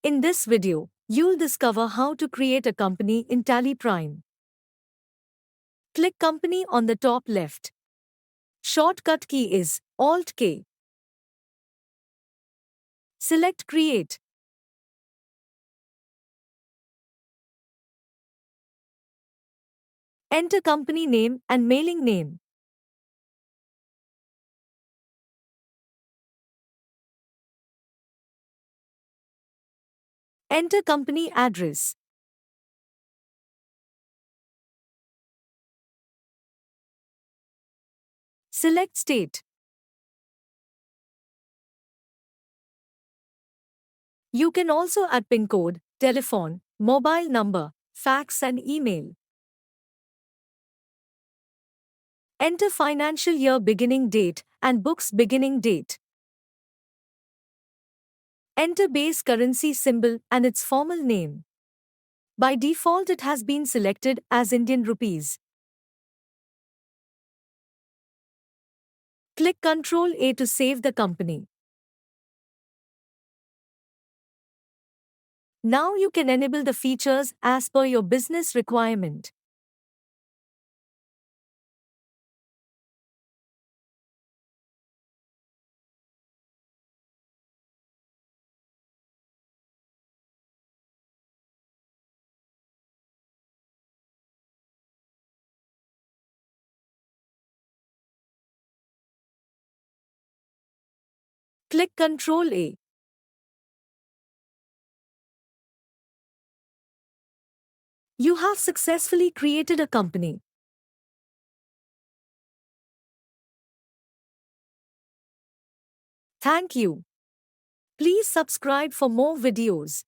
In this video, you'll discover how to create a company in Tally Prime. Click Company on the top left. Shortcut key is Alt-K. Select Create. Enter company name and mailing name. Enter company address. Select State. You can also add PIN code, telephone, mobile number, fax and email. Enter financial year beginning date and books beginning date. Enter base currency symbol and its formal name. By default, it has been selected as Indian rupees. Click Ctrl A to save the company. Now you can enable the features as per your business requirement. Click Ctrl A. You have successfully created a company. Thank you. Please subscribe for more videos.